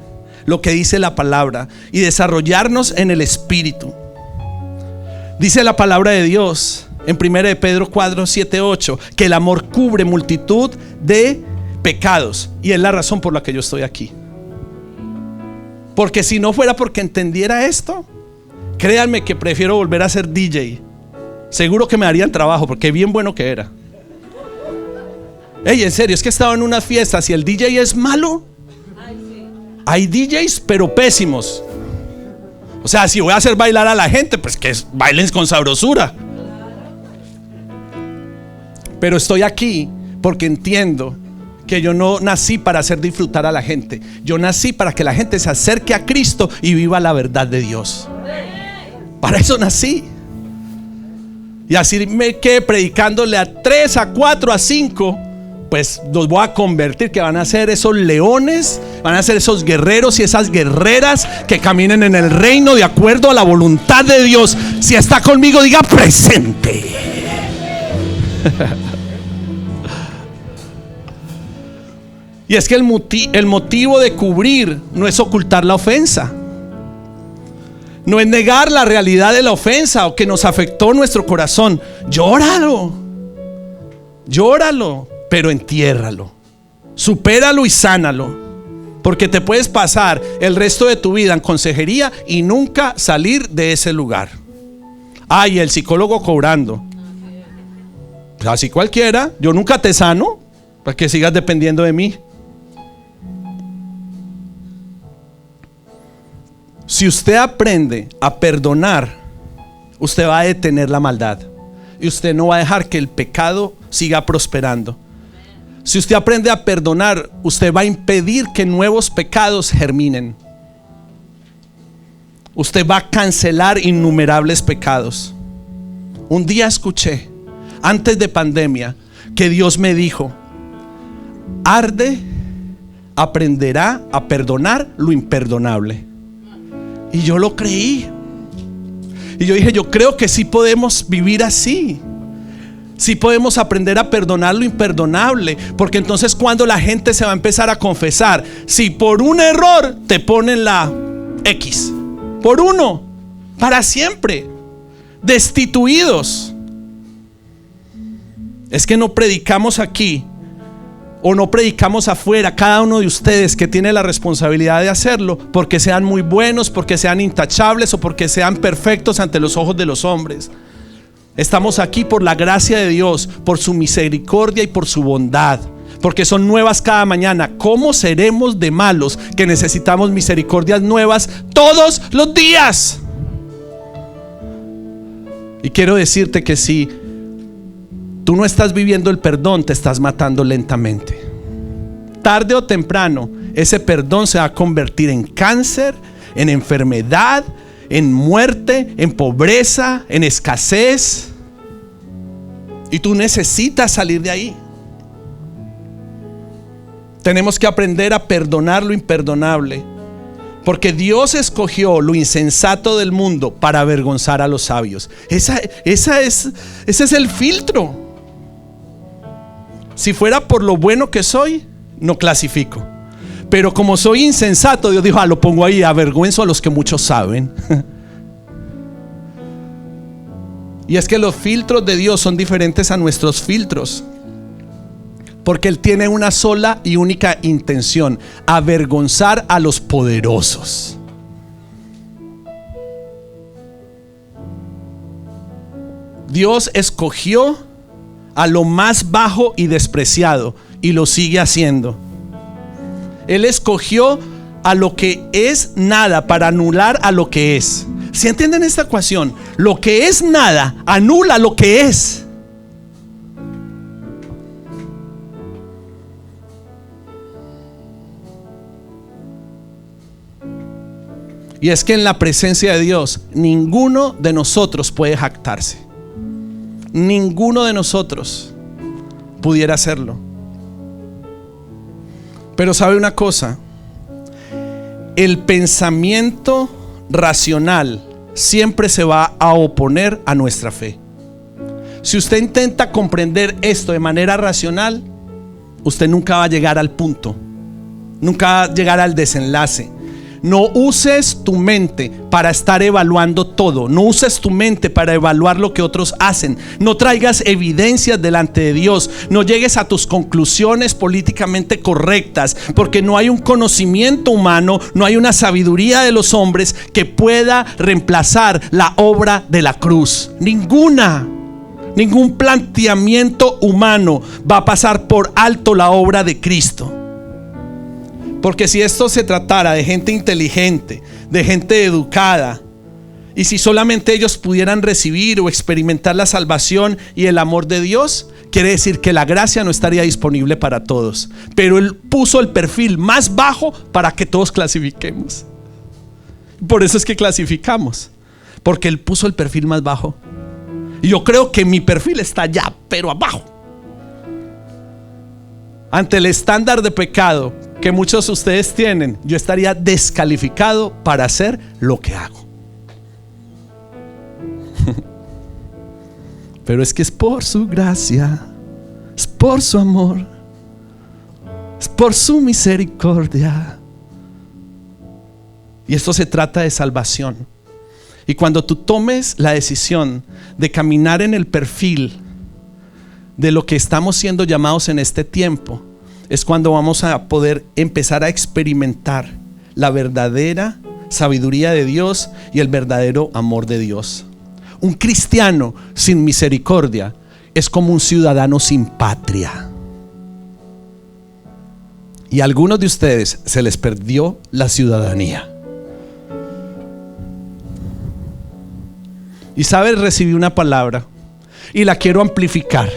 lo que dice la palabra y desarrollarnos en el espíritu. Dice la palabra de Dios en 1 de Pedro 4, 7, 8 que el amor cubre multitud de pecados, y es la razón por la que yo estoy aquí. Porque si no fuera porque entendiera esto, créanme que prefiero volver a ser DJ. Seguro que me darían trabajo, porque bien bueno que era. Ey, en serio, es que he estado en unas fiestas y el DJ es malo. Hay DJs pero pésimos. O sea, si voy a hacer bailar a la gente, pues que bailen con sabrosura. Pero estoy aquí porque entiendo que yo no nací para hacer disfrutar a la gente. Yo nací para que la gente se acerque a Cristo y viva la verdad de Dios. Para eso nací. Y así me quedé predicándole a 3, a 4, a 5. Pues los voy a convertir, que van a ser esos leones, van a ser esos guerreros y esas guerreras que caminen en el reino de acuerdo a la voluntad de Dios. Si está conmigo, diga presente. Y es que el motivo de cubrir no es ocultar la ofensa. No es negar la realidad de la ofensa o que nos afectó nuestro corazón. Llóralo, pero entiérralo. Supéralo y sánalo. Porque te puedes pasar el resto de tu vida en consejería y nunca salir de ese lugar. Ay, el psicólogo cobrando. Así cualquiera. Yo nunca te sano para que sigas dependiendo de mí. Si usted aprende a perdonar, usted va a detener la maldad y usted no va a dejar que el pecado siga prosperando. Si usted aprende a perdonar, usted va a impedir que nuevos pecados germinen. Usted va a cancelar innumerables pecados. Un día escuché, antes de pandemia, que Dios me dijo: Arde aprenderá a perdonar lo imperdonable. Y yo lo creí. Y yo dije, yo creo que sí podemos vivir así. Sí podemos aprender a perdonar lo imperdonable. Porque entonces cuando la gente se va a empezar a confesar, si por un error te ponen la X, por uno, para siempre, destituidos. Es que no predicamos aquí o no predicamos afuera, cada uno de ustedes que tiene la responsabilidad de hacerlo, porque sean muy buenos, porque sean intachables o porque sean perfectos ante los ojos de los hombres. Estamos aquí por la gracia de Dios, por su misericordia y por su bondad, porque son nuevas cada mañana. ¿Cómo seremos de malos que necesitamos misericordias nuevas todos los días? Y quiero decirte que si tú no estás viviendo el perdón, te estás matando lentamente. Tarde o temprano, ese perdón se va a convertir en cáncer, en enfermedad, en muerte, en pobreza, en escasez. Y tú necesitas salir de ahí. Tenemos que aprender a perdonar lo imperdonable, porque Dios escogió lo insensato del mundo para avergonzar a los sabios. Ese es el filtro. Si fuera por lo bueno que soy, no clasifico. Pero como soy insensato, Dios dijo: lo pongo ahí, avergüenzo a los que muchos saben. Y es que los filtros de Dios son diferentes a nuestros filtros, porque Él tiene una sola y única intención: avergonzar a los poderosos. Dios escogió a lo más bajo y despreciado y lo sigue haciendo. Él escogió a lo que es nada para anular a lo que es. ¿Sí entienden esta ecuación? Lo que es nada anula lo que es. Y es que en la presencia de Dios ninguno de nosotros puede jactarse. Ninguno de nosotros pudiera hacerlo. Pero ¿sabe una cosa? El pensamiento racional siempre se va a oponer a nuestra fe. Si usted intenta comprender esto de manera racional, usted nunca va a llegar al punto, nunca va a llegar al desenlace. No uses tu mente para estar evaluando todo. No uses tu mente para evaluar lo que otros hacen. No traigas evidencias delante de Dios. No llegues a tus conclusiones políticamente correctas, porque no hay un conocimiento humano, no hay una sabiduría de los hombres que pueda reemplazar la obra de la cruz. Ningún planteamiento humano va a pasar por alto la obra de Cristo. Porque si esto se tratara de gente inteligente, de gente educada, y si solamente ellos pudieran recibir o experimentar la salvación y el amor de Dios, quiere decir que la gracia no estaría disponible para todos. Pero Él puso el perfil más bajo para que todos clasifiquemos. Por eso es que clasificamos, porque Él puso el perfil más bajo. Y yo creo que mi perfil está allá, pero abajo. Ante el estándar de pecado que muchos de ustedes tienen, yo estaría descalificado para hacer lo que hago. Pero es que es por su gracia, es por su amor, es por su misericordia. Y esto se trata de salvación. Y cuando tú tomes la decisión de caminar en el perfil de lo que estamos siendo llamados en este tiempo, es cuando vamos a poder empezar a experimentar la verdadera sabiduría de Dios y el verdadero amor de Dios. Un cristiano sin misericordia es como un ciudadano sin patria. Y a algunos de ustedes se les perdió la ciudadanía. Y sabes, recibí una palabra y la quiero amplificar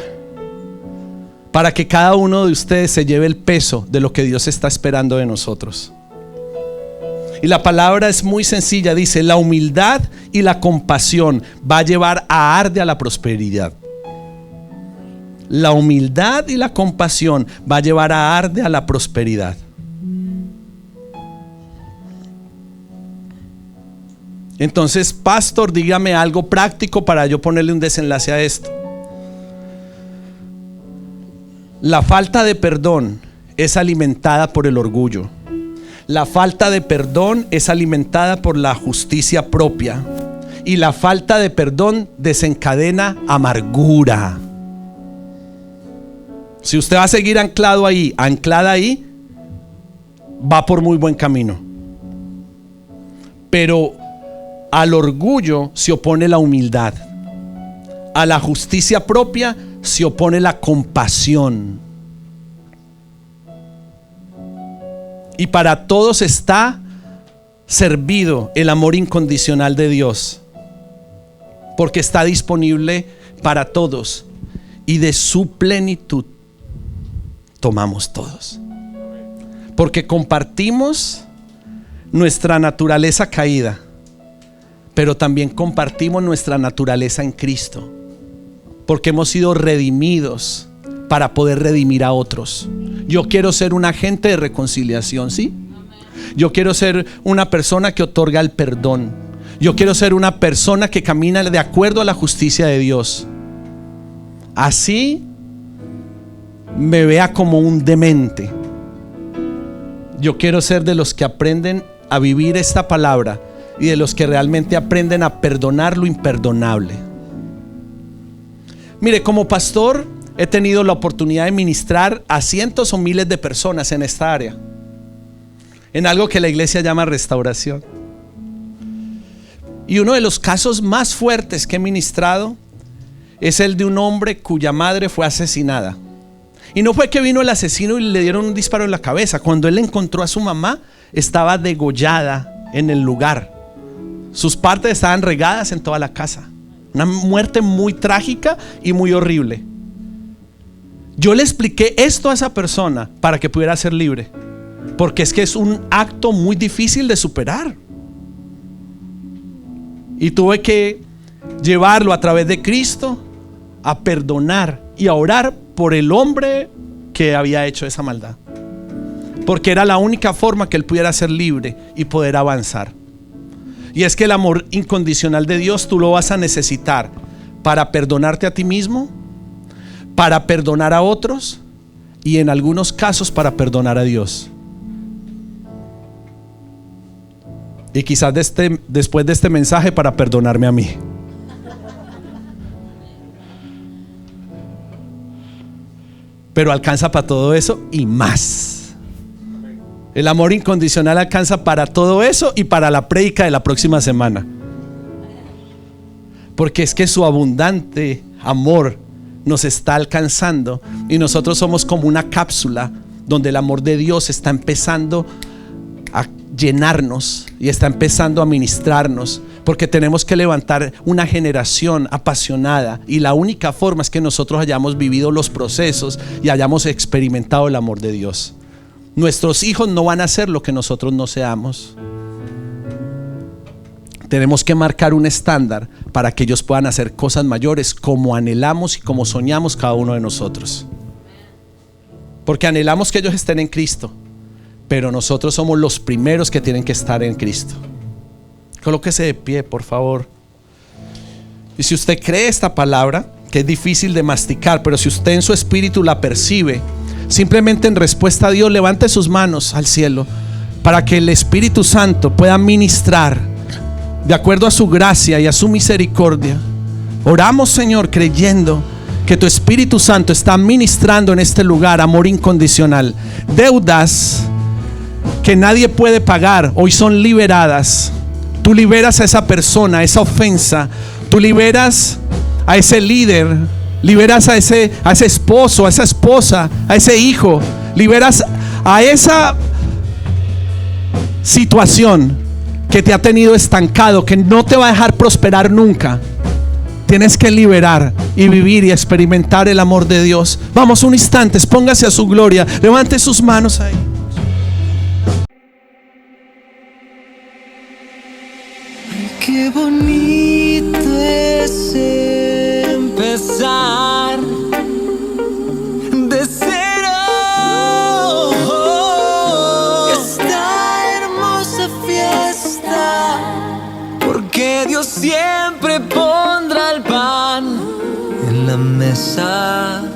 para que cada uno de ustedes se lleve el peso de lo que Dios está esperando de nosotros. Y la palabra es muy sencilla, dice: la humildad y la compasión va a llevar a Arde a la prosperidad. La humildad y la compasión va a llevar a Arde a la prosperidad. Entonces, pastor, dígame algo práctico para yo ponerle un desenlace a esto. La falta de perdón es alimentada por el orgullo. La falta de perdón es alimentada por la justicia propia. Y la falta de perdón desencadena amargura. Si usted va a seguir anclado ahí, anclada ahí, va por muy buen camino. Pero al orgullo se opone la humildad. A la justicia propia se opone la compasión. Y para todos está servido el amor incondicional de Dios, porque está disponible para todos, y de su plenitud tomamos todos, porque compartimos nuestra naturaleza caída, pero también compartimos nuestra naturaleza en Cristo, porque hemos sido redimidos para poder redimir a otros. Yo quiero ser un agente de reconciliación, ¿sí? Yo quiero ser una persona que otorga el perdón. Yo quiero ser una persona que camina de acuerdo a la justicia de Dios. Así me vea como un demente. Yo quiero ser de los que aprenden a vivir esta palabra y de los que realmente aprenden a perdonar lo imperdonable. Mire, como pastor he tenido la oportunidad de ministrar a cientos o miles de personas en esta área, en algo que la iglesia llama restauración. Y uno de los casos más fuertes que he ministrado es el de un hombre cuya madre fue asesinada. Y no fue que vino el asesino y le dieron un disparo en la cabeza. Cuando él encontró a su mamá, estaba degollada en el lugar. Sus partes estaban regadas en toda la casa. Una muerte muy trágica y muy horrible. Yo le expliqué esto a esa persona para que pudiera ser libre, porque es que es un acto muy difícil de superar. Y tuve que llevarlo a través de Cristo a perdonar y a orar por el hombre que había hecho esa maldad, porque era la única forma que él pudiera ser libre y poder avanzar. Y es que el amor incondicional de Dios tú lo vas a necesitar para perdonarte a ti mismo, para perdonar a otros y en algunos casos para perdonar a Dios. Y quizás después de este mensaje para perdonarme a mí. Pero alcanza para todo eso y más. El amor incondicional alcanza para todo eso y para la prédica de la próxima semana. Porque es que su abundante amor nos está alcanzando y nosotros somos como una cápsula donde el amor de Dios está empezando a llenarnos y está empezando a ministrarnos, porque tenemos que levantar una generación apasionada, y la única forma es que nosotros hayamos vivido los procesos y hayamos experimentado el amor de Dios. Nuestros hijos no van a ser lo que nosotros no seamos. Tenemos que marcar un estándar para que ellos puedan hacer cosas mayores como anhelamos y como soñamos cada uno de nosotros. Porque anhelamos que ellos estén en Cristo, pero nosotros somos los primeros que tienen que estar en Cristo. Colóquese de pie, por favor. Y si usted cree esta palabra, que es difícil de masticar, pero si usted en su espíritu la percibe, simplemente en respuesta a Dios levante sus manos al cielo para que el Espíritu Santo pueda ministrar de acuerdo a su gracia y a su misericordia. Oramos, Señor, creyendo que tu Espíritu Santo está ministrando en este lugar amor incondicional. Deudas que nadie puede pagar hoy son liberadas. Tú liberas a esa persona, a esa ofensa. Tú liberas a ese líder. Liberas a ese esposo, a esa esposa, a ese hijo. Liberas a esa situación que te ha tenido estancado, que no te va a dejar prosperar nunca. Tienes que liberar y vivir y experimentar el amor de Dios. Vamos un instante, póngase a su gloria, levante sus manos ahí. Qué bonito es empezar de cero. Esta hermosa fiesta, porque Dios siempre pondrá el pan en la mesa.